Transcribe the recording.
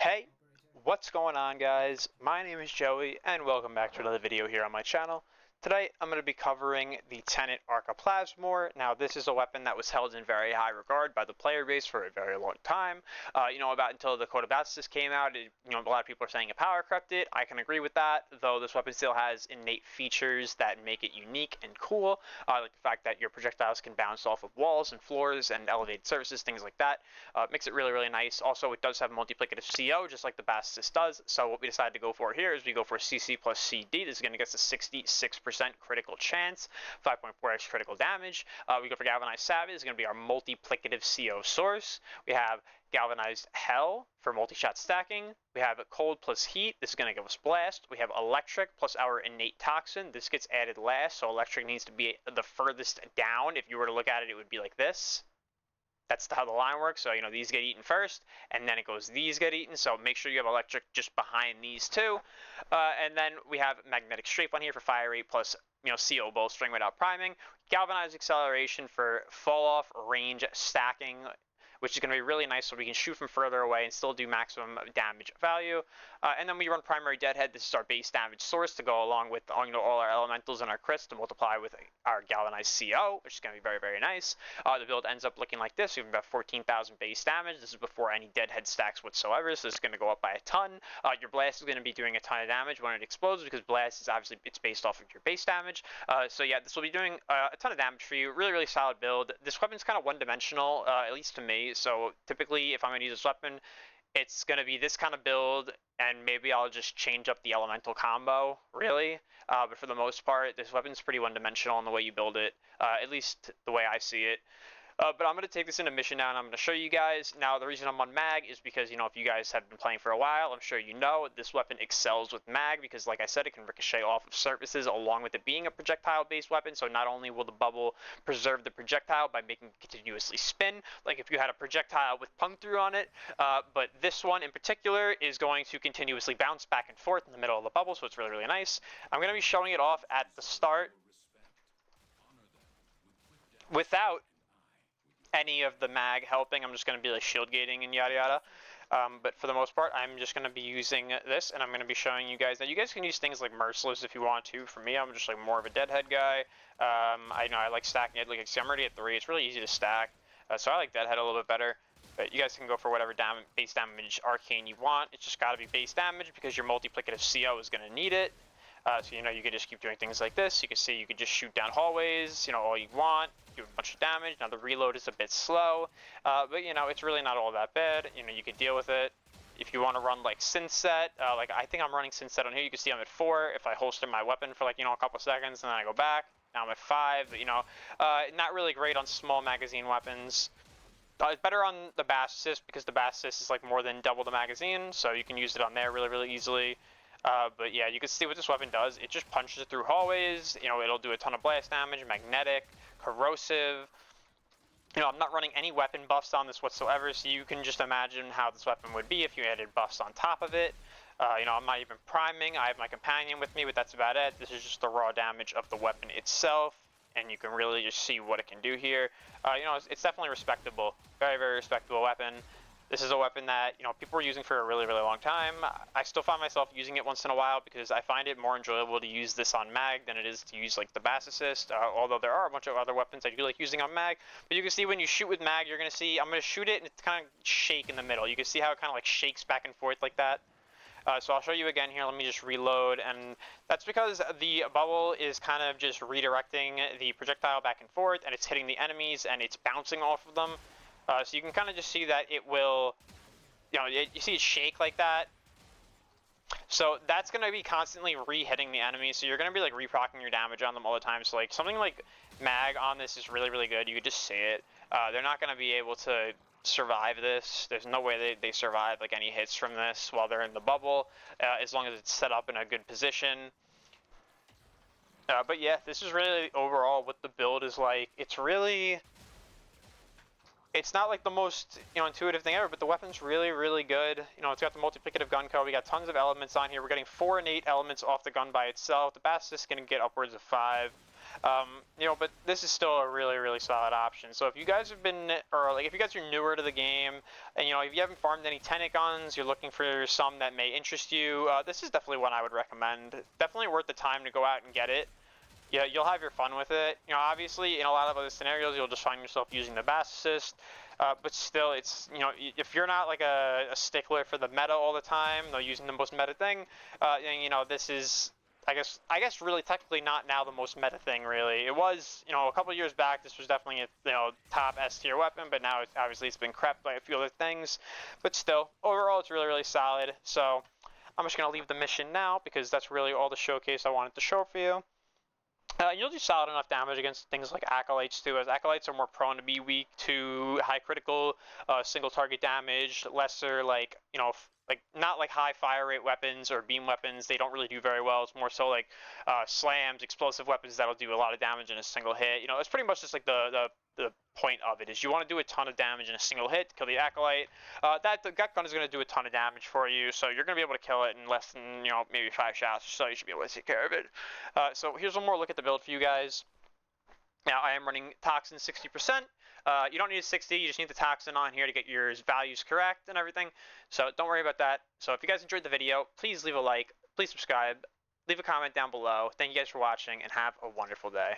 Hey, what's going on guys? My name is Joey and welcome back to another video here on my channel. Today I'm going to be covering the Tenet Arca Plasmor. Now this is a weapon that was held in very high regard by the player base for a very long time. About until the Code of Batsis came out, a lot of people are saying it power corrupted. I can agree with that, though this weapon still has innate features that make it unique and cool. Like the fact that your projectiles can bounce off of walls and floors and elevated surfaces, things like that. Makes it really, really nice. Also, it does have multiplicative CO, just like the Batsis does. So what we decided to go for here is we go for CC plus CD. This is going to get us a 66% critical chance, 5.4x critical damage. We go for Galvanized Savage. It's going to be our multiplicative CO source. We have Galvanized Hell for multi-shot stacking. We have Cold plus Heat. This is going to give us Blast. We have Electric plus our Innate Toxin. This gets added last, so Electric needs to be the furthest down. If you were to look at it, it would be like this. That's how the line works. So, these get eaten first, and then it goes these get eaten. So make sure you have Electric just behind these two. And then we have Magnetic Strafe on here for fire rate plus, CO bolstering without priming. Galvanized Acceleration for fall off range stacking, which is going to be really nice so we can shoot from further away and still do maximum damage value. And then we run Primary Deadhead. This is our base damage source to go along with all our elementals and our crits to multiply with our Galvanized CO, which is going to be very, very nice. The build ends up looking like this. We have about 14,000 base damage. This is before any Deadhead stacks whatsoever, so this is going to go up by a ton. Your Blast is going to be doing a ton of damage when it explodes because Blast is obviously it's based off of your base damage. So yeah, this will be doing a ton of damage for you. Really, really solid build. This weapon's kind of one-dimensional, at least to me. So typically, if I'm going to use this weapon, it's going to be this kind of build, and maybe I'll just change up the elemental combo, really. But for the most part, this weapon's pretty one-dimensional in the way you build it, at least the way I see it. But I'm going to take this into mission now, and I'm going to show you guys. Now, the reason I'm on mag is because, if you guys have been playing for a while, I'm sure you know this weapon excels with mag because, like I said, it can ricochet off of surfaces along with it being a projectile-based weapon. So not only will the bubble preserve the projectile by making it continuously spin, like if you had a projectile with puncture on it, but this one in particular is going to continuously bounce back and forth in the middle of the bubble, so it's really, really nice. I'm going to be showing it off at the start without any of the mag helping. I'm just going to be like shield gating and yada yada. But for the most part, I'm just going to be using this, and I'm going to be showing you guys that you guys can use things like Merciless if you want to. For me, I'm just like more of a Deadhead guy. I know I like stacking it. Like I'm already at 3. It's really easy to stack, so I like Deadhead a little bit better. But you guys can go for whatever base damage arcane you want. It's just got to be base damage because your multiplicative CO is going to need it. So you can just keep doing things like this. You can see you can just shoot down hallways, all you want, do a bunch of damage. Now the reload is a bit slow, but it's really not all that bad. You can deal with it. If you want to run like Synset, like I think I'm running Synset on here. You can see I'm at 4. If I holster my weapon for like a couple seconds and then I go back, now I'm at 5. But not really great on small magazine weapons. It's better on the Batsis because the Batsis is like more than double the magazine, so you can use it on there really, really easily. But yeah, you can see what this weapon does. It just punches it through hallways. It'll do a ton of blast damage, magnetic, corrosive. I'm not running any weapon buffs on this whatsoever, so you can just imagine how this weapon would be if you added buffs on top of it. I'm not even priming. I have my companion with me, but that's about it. This is just the raw damage of the weapon itself, and you can really just see what it can do here. It's definitely respectable. Very, very respectable weapon. This is a weapon that, people were using for a really, really long time. I still find myself using it once in a while because I find it more enjoyable to use this on mag than it is to use, like, the Batsis. Although there are a bunch of other weapons I do like using on mag. But you can see when you shoot with mag, you're going to see, I'm going to shoot it and it's kind of shake in the middle. You can see how it kind of, like, shakes back and forth like that. So I'll show you again here. Let me just reload. And that's because the bubble is kind of just redirecting the projectile back and forth, and it's hitting the enemies, and it's bouncing off of them. So you can kind of just see that it will, you see it shake like that. So that's going to be constantly re-hitting the enemy. So you're going to be like reprocking your damage on them all the time. So like something like mag on this is really, really good. You could just see it. They're not going to be able to survive this. There's no way they survive like any hits from this while they're in the bubble, as long as it's set up in a good position. But yeah, this is really overall what the build is like. It's really it's not like the most, intuitive thing ever, but the weapon's really, really good. It's got the multiplicative gun code. We got tons of elements on here. We're getting 4 and 8 elements off the gun by itself. The Bass is going to get upwards of 5. But this is still a really, really solid option. So if you guys have been, or like if you guys are newer to the game, and if you haven't farmed any tenet guns, you're looking for some that may interest you, this is definitely one I would recommend. Definitely worth the time to go out and get it. Yeah, you'll have your fun with it. Obviously, in a lot of other scenarios, you'll just find yourself using the Bass Assist. But still, it's, if you're not like a stickler for the meta all the time, though using the most meta thing, this is, I guess really technically not now the most meta thing, really. It was, a couple years back, this was definitely a, top S tier weapon, but now it's been crept by a few other things. But still, overall, it's really, really solid. So I'm just going to leave the mission now because that's really all the showcase I wanted to show for you. You'll do solid enough damage against things like Acolytes too, as Acolytes are more prone to be weak to high critical, single target damage, lesser like, not like high fire rate weapons or beam weapons. They don't really do very well. It's more so like slams, explosive weapons that'll do a lot of damage in a single hit. It's pretty much just like the point of it is you want to do a ton of damage in a single hit, kill the Acolyte. That gun is going to do a ton of damage for you, so you're going to be able to kill it in less than, maybe 5 shots or so. You should be able to take care of it. So here's one more look at the build for you guys. Now, I am running Toxin 60%. You don't need a 60, you just need the Toxin on here to get your values correct and everything. So don't worry about that. So if you guys enjoyed the video, please leave a like, please subscribe, leave a comment down below. Thank you guys for watching, and have a wonderful day.